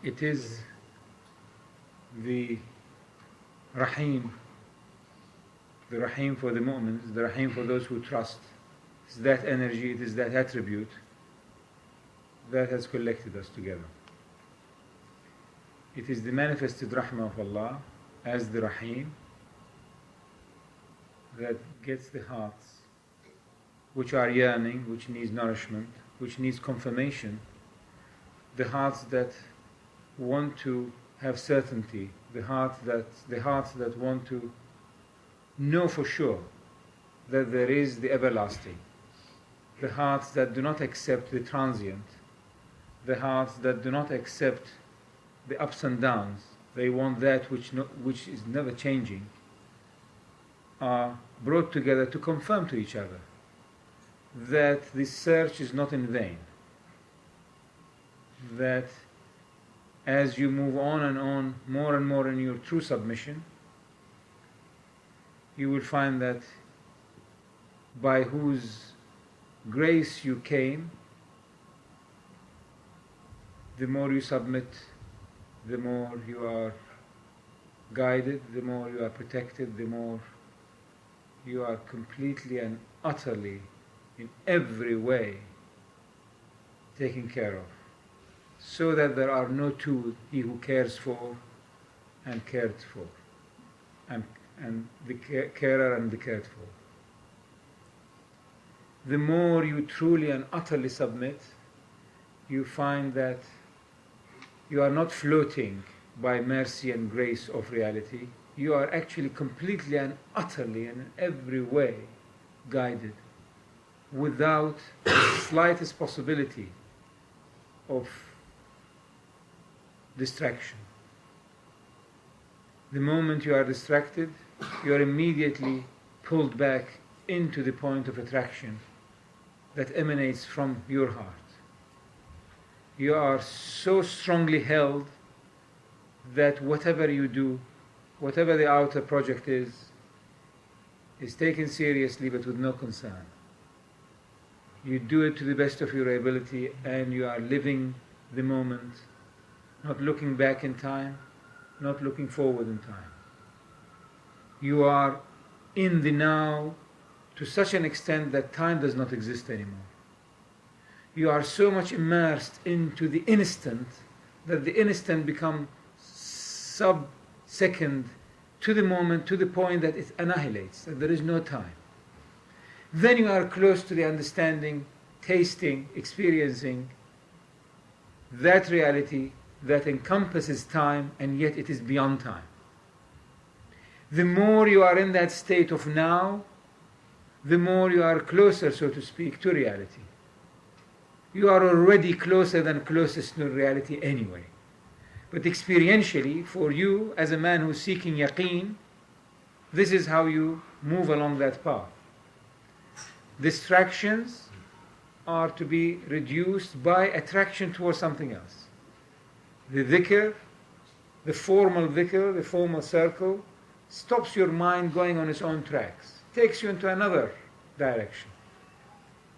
It is the Rahim for the mu'mins, the Rahim for those who trust. It's that energy, it is that attribute that has collected us together. It is the manifested Rahmah of Allah as the Rahim that gets the hearts which are yearning, which needs nourishment, which needs confirmation, the hearts that want to have certainty, the hearts that want to know for sure that there is the everlasting, the hearts that do not accept the transient, the hearts that do not accept the ups and downs, they want that which is never changing, are brought together to confirm to each other that this search is not in vain, that as you move on and on, more and more in your true submission, you will find that by whose grace you came, the more you submit, the more you are guided, the more you are protected, the more you are completely and utterly, in every way, taken care of. So that there are no two, he who cares for and cared for, and the carer and the cared for. The more you truly and utterly submit, you find that you are not floating by mercy and grace of reality. You are actually completely and utterly and in every way guided, without the slightest possibility of distraction. The moment you are distracted, you are immediately pulled back into the point of attraction that emanates from your heart. You are so strongly held that whatever you do, whatever the outer project is taken seriously but with no concern. You do it to the best of your ability and you are living the moment, not looking back in time, not looking forward in time. You are in the now to such an extent that time does not exist anymore. You are so much immersed into the instant that the instant becomes sub-second to the moment, to the point that it annihilates, that there is no time. Then you are close to the understanding, tasting, experiencing that reality that encompasses time and yet it is beyond time. The more you are in that state of now, the more you are closer, so to speak, to reality. You are already closer than closest to reality anyway. But experientially, for you, as a man who's seeking yaqeen, this is how you move along that path. Distractions are to be reduced by attraction towards something else. The dhikr, the formal circle, stops your mind going on its own tracks, takes you into another direction.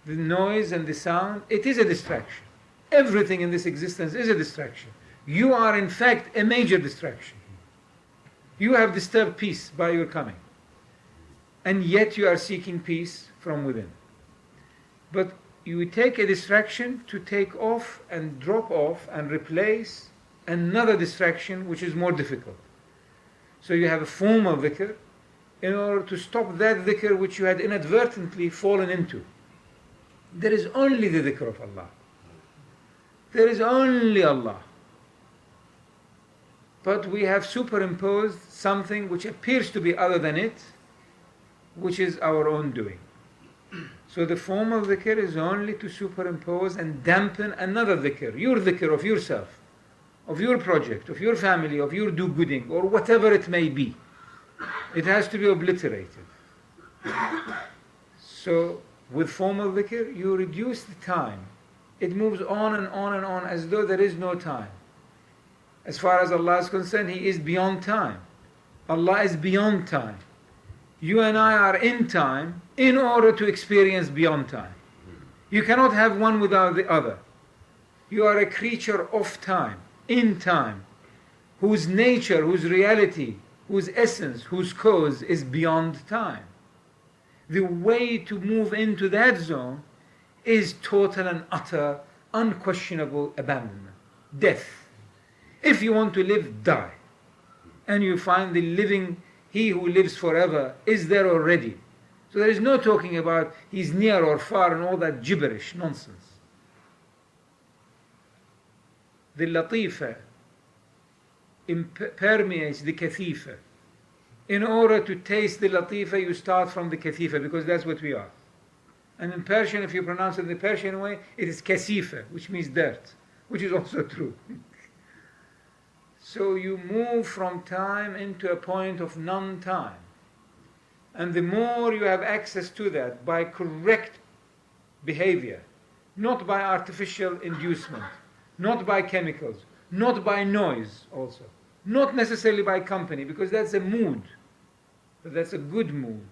The noise and the sound, it is a distraction. Everything in this existence is a distraction. You are in fact a major distraction. You have disturbed peace by your coming. And yet you are seeking peace from within. But you take a distraction to take off and drop off and replace another distraction which is more difficult. So you have a formal dhikr in order to stop that dhikr which you had inadvertently fallen into. There is only the dhikr of Allah. There is only Allah. But we have superimposed something which appears to be other than it, which is our own doing. So the formal dhikr is only to superimpose and dampen another dhikr, your dhikr of yourself, of your project, of your family, of your do-gooding, or whatever it may be. It has to be obliterated. So with formal dhikr, you reduce the time. It moves on and on and on as though there is no time. As far as Allah is concerned, He is beyond time. Allah is beyond time. You and I are in time in order to experience beyond time. You cannot have one without the other. You are a creature of time. in time, whose nature, whose reality, whose essence, whose cause is beyond time. The way to move into that zone is total and utter, unquestionable abandonment, death. If you want to live, die. And you find the living, he who lives forever, is there already. So there is no talking about he's near or far and all that gibberish nonsense. The latifa permeates the kathifa. In order to taste the latifa, you start from the kathifa, because that's what we are. And in Persian, if you pronounce it the Persian way, it is kasifa, which means dirt, which is also true. So you move from time into a point of non-time. And the more you have access to that by correct behavior, not by artificial inducement, not by chemicals, not by noise also, not necessarily by company, because that's a mood, but that's a good mood.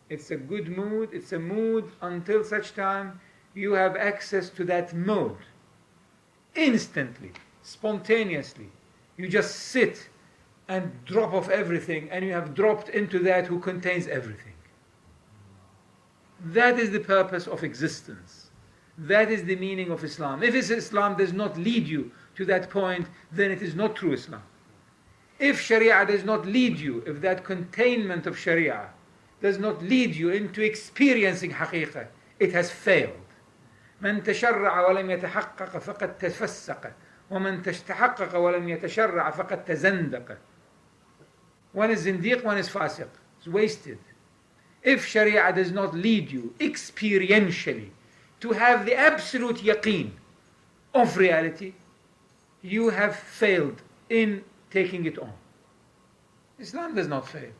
It's a good mood, it's a mood until such time you have access to that mode. Instantly, spontaneously, you just sit and drop off everything, and you have dropped into that who contains everything. That is the purpose of existence. That is the meaning of Islam. If Islam does not lead you to that point, then it is not true Islam. If Sharia does not lead you, if that containment of Sharia does not lead you into experiencing حقيقة, it has failed. من تشرع ولم يتحقق فقد تفسق ومن تحقق ولم يتشرع فقد تزندق. One is zindiq, one is fasiq. It's wasted. If Sharia does not lead you experientially to have the absolute yaqeen of reality, you have failed in taking it on. Islam does not fail.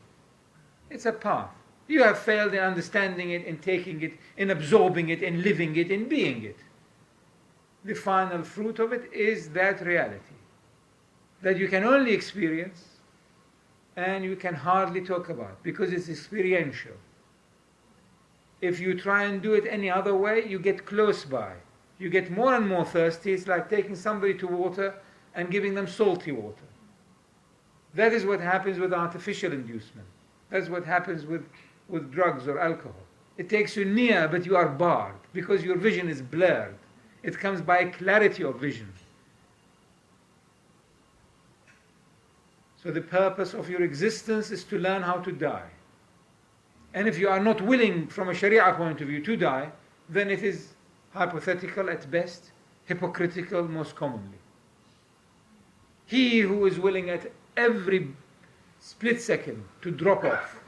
It's a path. You have failed in understanding it, in taking it, in absorbing it, in living it, in being it. The final fruit of it is that reality that you can only experience and you can hardly talk about, because it's experiential. If you try and do it any other way, you get close by. You get more and more thirsty. It's like taking somebody to water and giving them salty water. That is what happens with artificial inducement. That's what happens with drugs or alcohol. It takes you near, but you are barred, because your vision is blurred. It comes by clarity of vision. So the purpose of your existence is to learn how to die. And if you are not willing from a Sharia point of view to die, then it is hypothetical at best, hypocritical most commonly. He who is willing at every split second to drop off,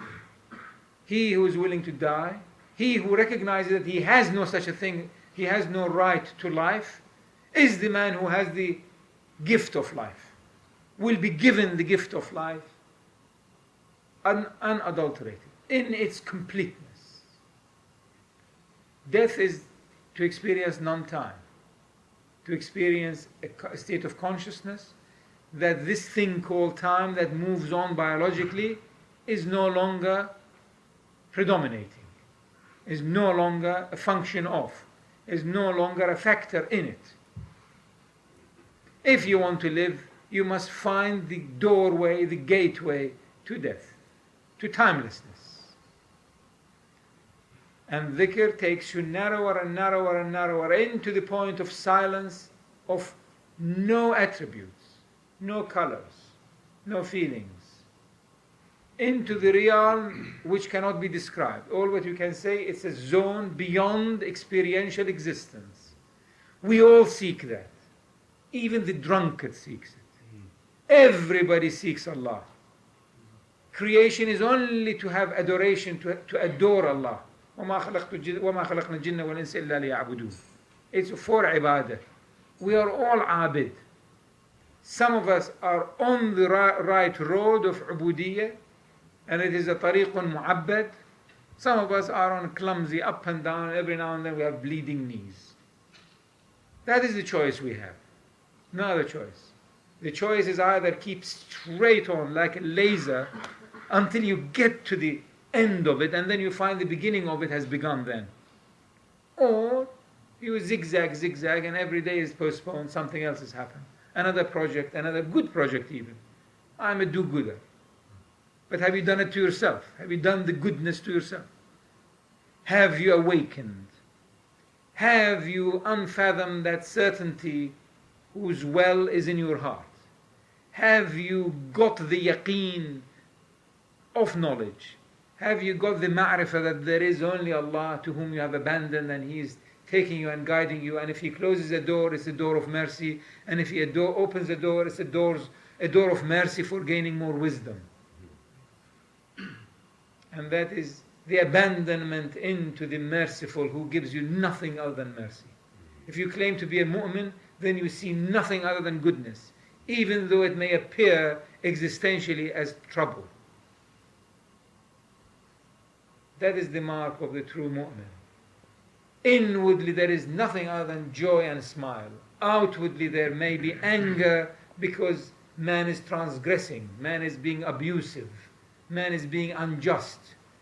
he who is willing to die, he who recognizes that he has no such a thing, he has no right to life, is the man who has the gift of life, will be given the gift of life unadulterated, in its completeness. Death is to experience non-time, to experience a state of consciousness that this thing called time that moves on biologically is no longer predominating, is no longer a function of, is no longer a factor in it. If you want to live, you must find the doorway, the gateway to death, to timelessness. And dhikr takes you narrower and narrower and narrower into the point of silence, of no attributes, no colors, no feelings, into the realm which cannot be described. All what you can say, it's a zone beyond experiential existence. We all seek that. Even the drunkard seeks it. Everybody seeks Allah. Creation is only to have adoration, to adore Allah. وَمَا خَلَقْنَا الْجِنَّ وَالْإِنسَ إِلَّا لِيَعْبُدُونَ. It's for ibadah. We are all abid. Some of us are on the right road of ubudiyyah, and it is a tariqun mu'abbad. Some of us are on clumsy up and down, and every now and then we have bleeding knees. That is the choice we have. No other choice. The choice is either keep straight on like a laser until you get to the end of it, and then you find the beginning of it has begun then. Or you zigzag, and every day is postponed, something else has happened. another project, another good project even. I'm a do-gooder. But have you done it to yourself? Have you done the goodness to yourself? Have you awakened? Have you unfathomed that certainty whose well is in your heart? Have you got the yaqeen of knowledge? Have you got the ma'rifah that there is only Allah to whom you have abandoned, and He is taking you and guiding you, and if He closes a door, it's a door of mercy, and if He opens a door, it's a door of mercy for gaining more wisdom. And that is the abandonment into the merciful who gives you nothing other than mercy. If you claim to be a mu'min, then you see nothing other than goodness, even though it may appear existentially as trouble. That is the mark of the true mu'min. Inwardly there is nothing other than joy and smile. Outwardly there may be anger because man is transgressing, man is being abusive, man is being unjust.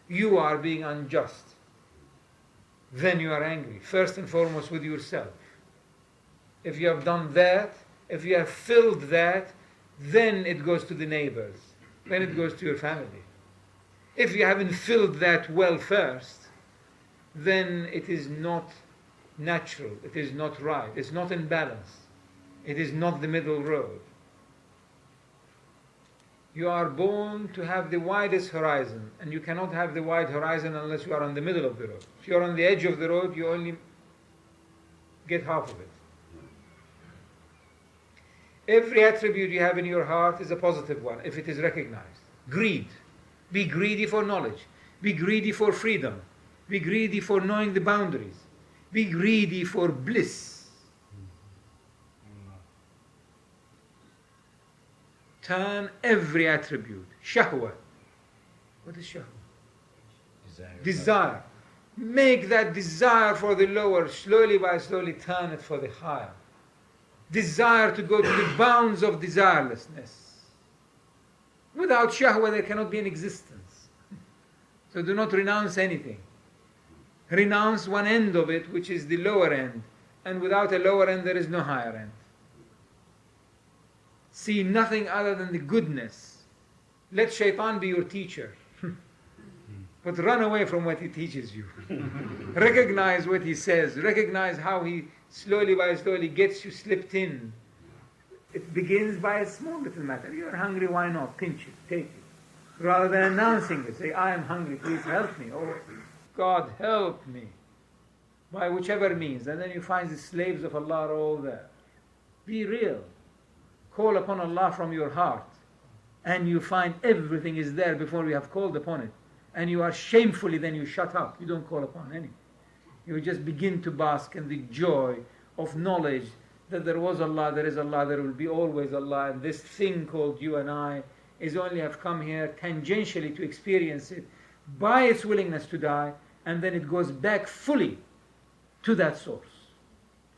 You are being unjust. Then you are angry, first and foremost with yourself. If you have done that, if you have filled that, then it goes to the neighbors, then it goes to your family. If you haven't filled that well first, then it is not natural, it is not right, it's not in balance, it is not the middle road. You are born to have the widest horizon, and you cannot have the wide horizon unless you are on the middle of the road. If you are on the edge of the road, you only get half of it. Every attribute you have in your heart is a positive one, if it is recognized. Greed. Be greedy for knowledge. Be greedy for freedom. Be greedy for knowing the boundaries. Be greedy for bliss. Turn every attribute. Shahwa. What is shahwa? Desire. Make that desire for the lower, slowly by slowly turn it for the higher. Desire to go to the bounds of desirelessness. Without shahwa there cannot be an existence. So do not renounce anything. Renounce one end of it, which is the lower end. And without a lower end there is no higher end. See nothing other than the goodness. Let shaitan be your teacher. But run away from what he teaches you. Recognize what he says. Recognize how he slowly by slowly gets you slipped in. It begins by a small little matter. You are hungry, why not? Pinch it, take it. Rather than announcing it, say, I am hungry, please help me. Oh, God, help me. By whichever means. And then you find the slaves of Allah are all there. Be real. Call upon Allah from your heart. And you find everything is there before you have called upon it. And you are shamefully, then you shut up. You don't call upon anything. You just begin to bask in the joy of knowledge that there was Allah, there is Allah, there will be always Allah, and this thing called you and I is only have come here tangentially to experience it by its willingness to die, and then it goes back fully to that source,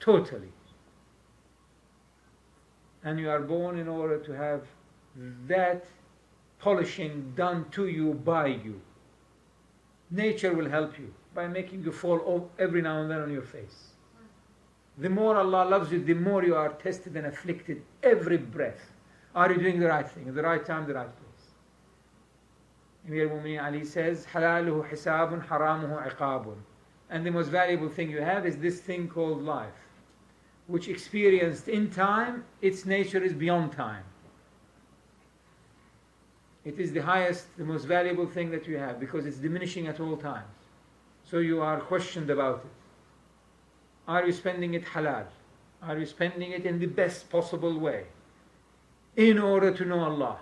totally. And you are born in order to have that polishing done to you by you. Nature will help you by making you fall every now and then on your face. The more Allah loves you, the more you are tested and afflicted every breath. Are you doing the right thing, at the right time, the right place? Amir al-Mu'mineen Ali says, حَلَالُهُ حِسَابٌ حَرَامُهُ عِقَابٌ. And the most valuable thing you have is this thing called life, which experienced in time, its nature is beyond time. It is the highest, the most valuable thing that you have, because it's diminishing at all times. So you are questioned about it. Are you spending it halal? Are you spending it in the best possible way in order to know Allah?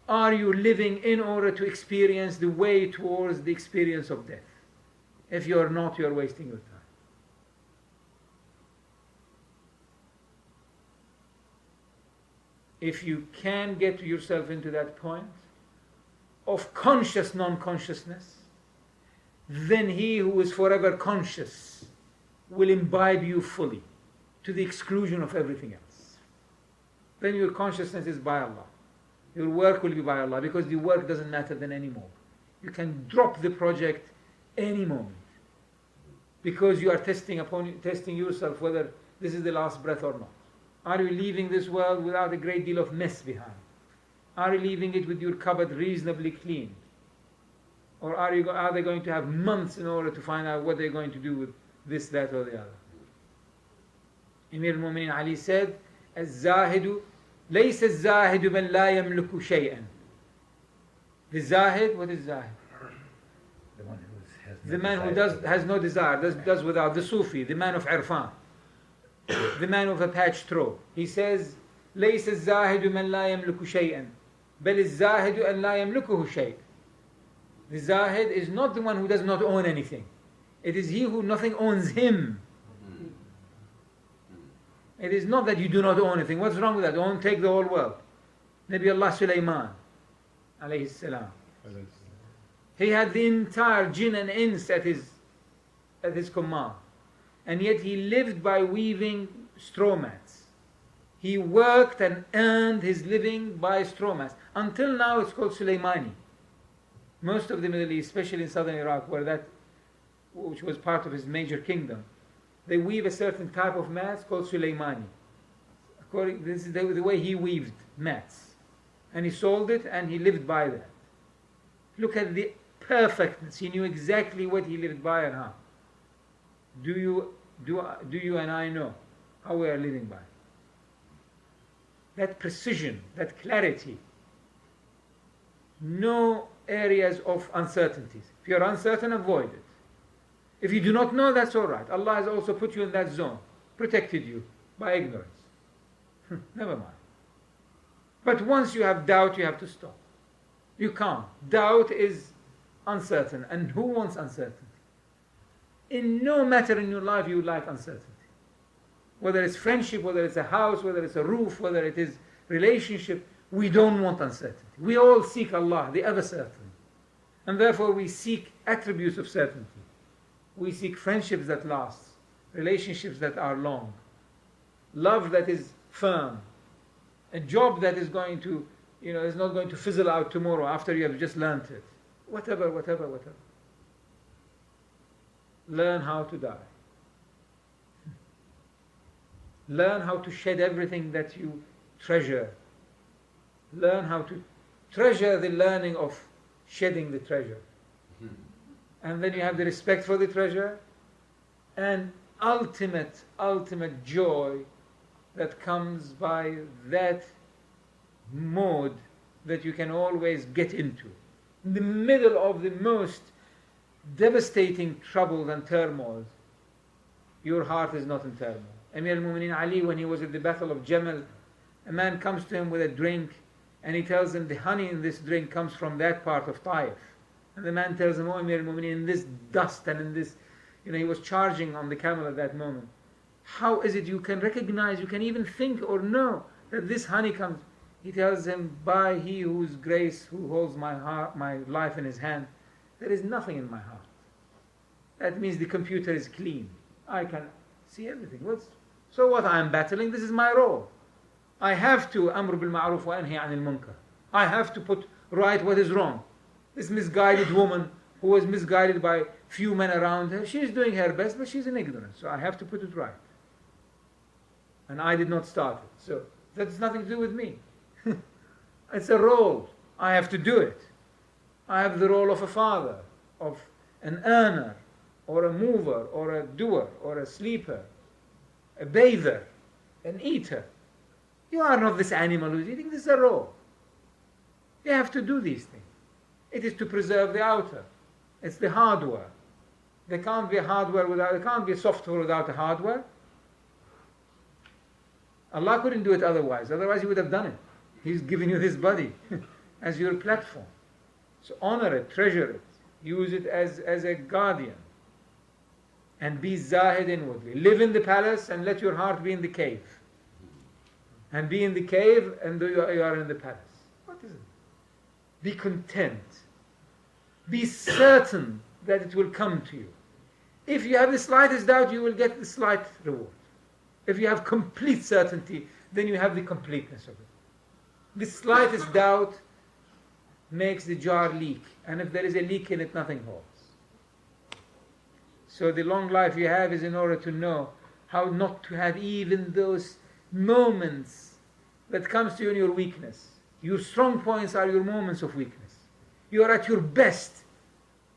Are you living in order to experience the way towards the experience of death? If you are not, you are wasting your time. If you can get yourself into that point of conscious non-consciousness, then he who is forever conscious will imbibe you fully to the exclusion of everything else. Then your consciousness is by Allah. Your work will be by Allah, because the work doesn't matter then anymore. You can drop the project any moment, because you are testing yourself whether this is the last breath or not. Are you leaving this world without a great deal of mess behind? Are you leaving it with your cupboard reasonably clean? Or are they going to have months in order to find out what they're going to do with this, that, or the other? Amir al-Mu'mineen Ali said, الزاهد ليس الزاهد من لا يملك شيئا. The Zahid, what is Zahid? The man who has no desire, does without. The Sufi, the man of Irfan, the man of a patched throat. He says, ليس الزاهد من لا يملك شيئا بل الزاهد أن لا يملكه شيء. The Zahid is not the one who does not own anything. It is he who nothing owns him. It is not that you do not own anything. What's wrong with that? Take the whole world. Nabi Allah Sulaiman, alayhi salam. He had the entire jinn and ins at his command. And yet he lived by weaving straw mats. He worked and earned his living by straw mats. Until now it's called Sulaimani. Most of the Middle East, especially in southern Iraq, which was part of his major kingdom, they weave a certain type of mats called Sulaimani. This is the way he weaved mats. And he sold it and he lived by that. Look at the perfectness. He knew exactly what he lived by and how. Do you and I know how we are living by? That precision, that clarity. No areas of uncertainties. If you're uncertain, avoid it. If you do not know, that's all right. Allah has also put you in that zone, protected you by ignorance. Never mind. But once you have doubt, you have to stop. You can't. Doubt is uncertain. And who wants uncertainty? In no matter in your life you would like uncertainty. Whether it's friendship, whether it's a house, whether it's a roof, whether it is relationship, we don't want uncertainty. We all seek Allah, the ever certain. And therefore we seek attributes of certainty. We seek friendships that last, relationships that are long, love that is firm, a job that is going to, is not going to fizzle out tomorrow after you have just learnt it. Whatever. Learn how to die. Learn how to shed everything that you treasure. Learn how to treasure the learning of shedding the treasure. And then you have the respect for the treasure and ultimate joy that comes by that mode that you can always get into. In the middle of the most devastating troubles and turmoils, your heart is not in turmoil. Amir al-Mu'mineen Ali, when he was at the Battle of Jamal, a man comes to him with a drink and he tells him the honey in this drink comes from that part of Taif. And the man tells him, oh Amir al-Mu'mineen, in this dust and in this, he was charging on the camel at that moment. How is it you can recognize, you can even think or know that this honey comes? He tells him, by he whose grace, who holds my heart, my life in his hand, there is nothing in my heart. That means the computer is clean. I can see everything. So what I am battling, this is my role. I have to amr bil ma'ruf wa anhi anil munkar. I have to put right what is wrong. This misguided woman who was misguided by few men around her, she is doing her best, but she's in ignorance. So I have to put it right. And I did not start it. So that's nothing to do with me. It's a role. I have to do it. I have the role of a father, of an earner, or a mover, or a doer, or a sleeper, a bather, an eater. You are not this animal who's eating. This is a role. You have to do these things. It is to preserve the outer. It's the hardware. There can't be a software without a hardware. Allah couldn't do it otherwise. Otherwise He would have done it. He's given you this body as your platform. So honor it, treasure it, use it as a guardian. And be zahid inwardly. Live in the palace and let your heart be in the cave. And be in the cave and you are in the palace. What is it? Be content. Be certain that it will come to you. If you have the slightest doubt, you will get the slight reward. If you have complete certainty, then you have the completeness of it. The slightest doubt makes the jar leak. And if there is a leak in it, nothing holds. So the long life you have is in order to know how not to have even those moments that comes to you in your weakness. Your strong points are your moments of weakness. You are at your best.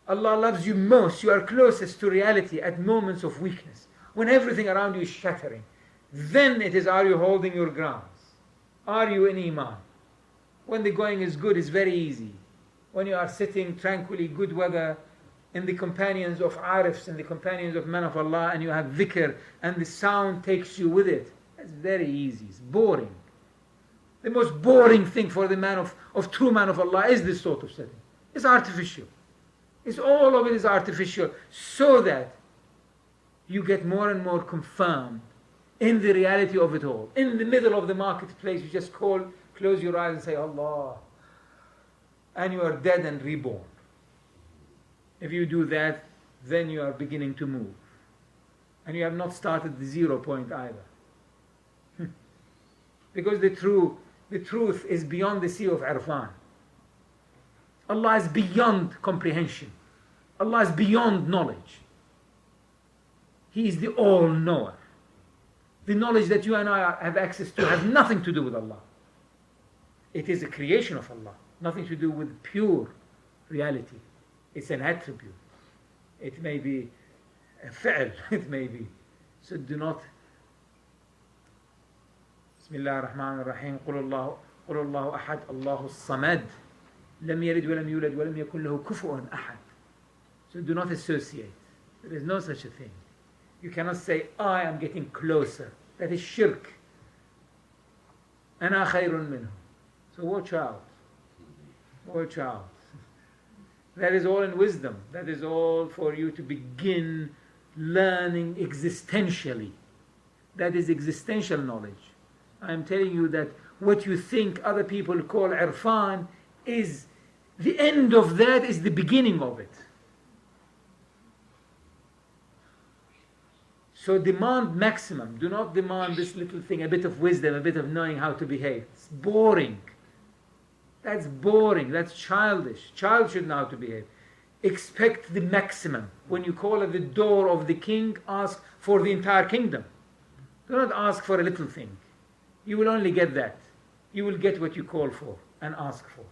Allah loves you most. You are closest to reality at moments of weakness. When everything around you is shattering. Then it is, are you holding your grounds? Are you in Iman? When the going is good, it's very easy. When you are sitting tranquilly, good weather, in the companions of Arifs and the companions of men of Allah, and you have dhikr, and the sound takes you with it, it's very easy. It's boring. The most boring thing for the man of true man of Allah is this sort of setting. It's artificial. It's all of it is artificial, so that you get more and more confirmed in the reality of it all. In the middle of the marketplace, you just close your eyes and say, Allah, and you are dead and reborn. If you do that, then you are beginning to move. And you have not started the 0 point either. Because the truth is beyond the sea of Irfan. Allah is beyond comprehension. Allah is beyond knowledge. He is the all-knower. The knowledge that you and I have access to has nothing to do with Allah. It is a creation of Allah, nothing to do with pure reality. It's an attribute. It may be a fi'l, it may be. So do not. Bismillah ar-Rahman ar-Rahim. قل الله أحد الله الصمد لم يلد ولم يولد ولم يكن له كفوا أحد. So do not associate. There is no such a thing. You cannot say, I am getting closer. That is shirk. أنا خير منه. So watch out. Watch out. That is all in wisdom. That is all for you to begin learning existentially. That is existential knowledge. I am telling you that what you think other people call irfan is the end of that, is the beginning of it. So demand maximum. Do not demand this little thing, a bit of wisdom, a bit of knowing how to behave. It's boring. That's boring. That's childish. Child should know how to behave. Expect the maximum. When you call at the door of the king, ask for the entire kingdom. Do not ask for a little thing. You will only get that. You will get what you call for and ask for.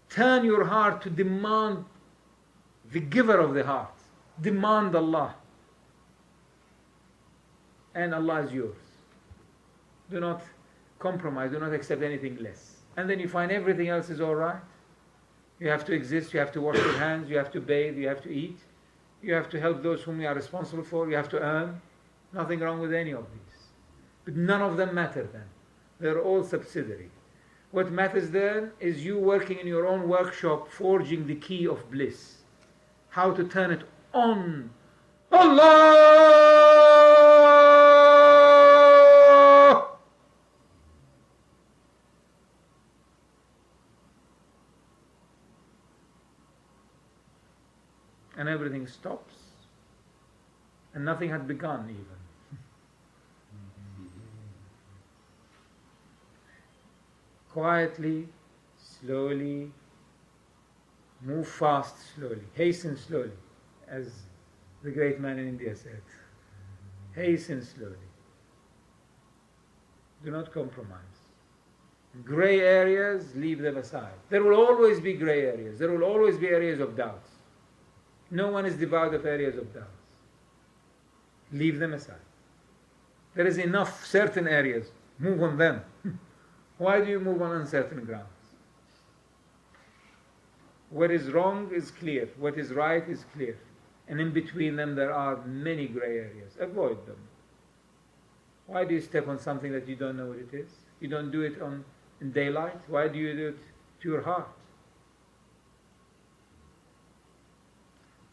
Turn your heart to demand the giver of the heart. Demand Allah. And Allah is yours. Do not compromise. Do not accept anything less. And then you find everything else is all right. You have to exist. You have to wash your hands. You have to bathe. You have to eat. You have to help those whom you are responsible for. You have to earn. Nothing wrong with any of these. But none of them matter then. They're all subsidiary. What matters then is you working in your own workshop, forging the key of bliss. How to turn it on. Allah! And everything stops. And nothing had begun even. Quietly, slowly, move fast slowly, hasten slowly, as the great man in India said. Hasten slowly. Do not compromise. Gray areas, leave them aside. There will always be gray areas. There will always be areas of doubts. No one is devoid of areas of doubts. Leave them aside. There is enough certain areas. Move on them. Why do you move on uncertain grounds? What is wrong is clear. What is right is clear. And in between them there are many gray areas. Avoid them. Why do you step on something that you don't know what it is? You don't do it in daylight. Why do you do it to your heart?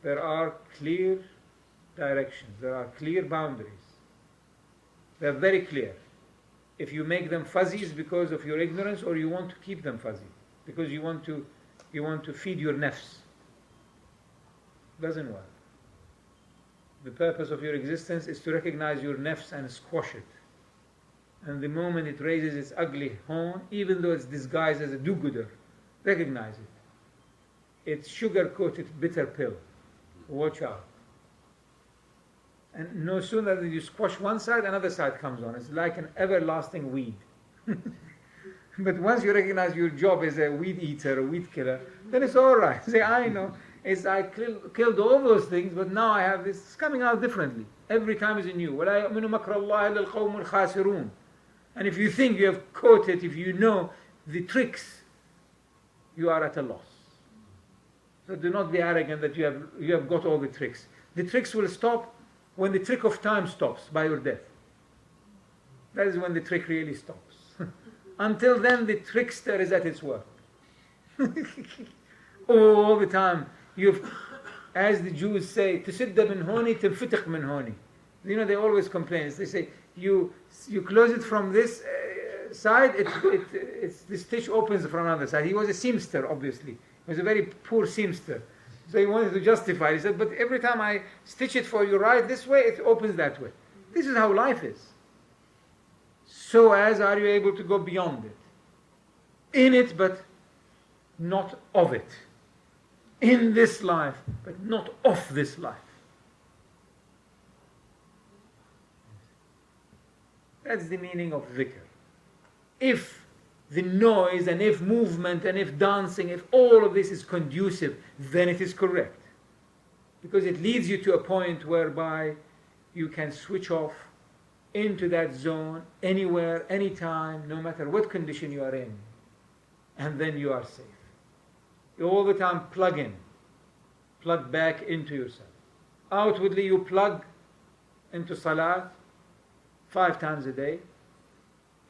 There are clear directions. There are clear boundaries. They are very clear. If you make them fuzzy, it's because of your ignorance, or you want to keep them fuzzy because you want to feed your nafs. Doesn't work. The purpose of your existence is to recognize your nafs and squash it. And the moment it raises its ugly horn, even though it's disguised as a do-gooder, recognize it. It's sugar-coated bitter pill. Watch out. And no sooner than you squash one side, another side comes on. It's like an everlasting weed. But once you recognize your job as a weed eater, a weed killer, then it's all right. Say, I know. I killed all those things, but now I have this. It's coming out differently. Every time is a new. وَلَا يَؤْمِنُ مَكْرَ اللَّهِ إِلَّا الْقَوْمُ الْخَاسِرُونَ. And if you think you have caught it, if you know the tricks, you are at a loss. So do not be arrogant that you have got all the tricks. The tricks will stop when the trick of time stops by your death. That is when the trick really stops. Until then, the trickster is at its work. All the time. As the Jews say, تسد من هوني تنفتق من هوني. You know, they always complain. They say, you close it from this side, the stitch opens from another side. He was a seamster, obviously. He was a very poor seamster. So he wanted to justify. He said, but every time I stitch it for you right this way, it opens that way. This is how life is. So as are you able to go beyond it. In it, but not of it. In this life, but not of this life. That's the meaning of dhikr. If the noise and if movement and if dancing, if all of this is conducive, then it is correct. Because it leads you to a point whereby you can switch off into that zone anywhere, anytime, no matter what condition you are in. And then you are safe. You all the time plug in. Plug back into yourself. Outwardly you plug into salat 5 times a day.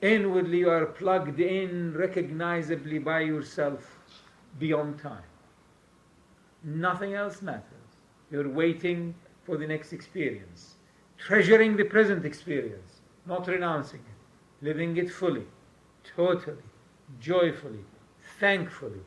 Inwardly you are plugged in recognizably by yourself beyond time. Nothing else matters. You're waiting for the next experience. Treasuring the present experience, not renouncing it, living it fully, totally, joyfully, thankfully,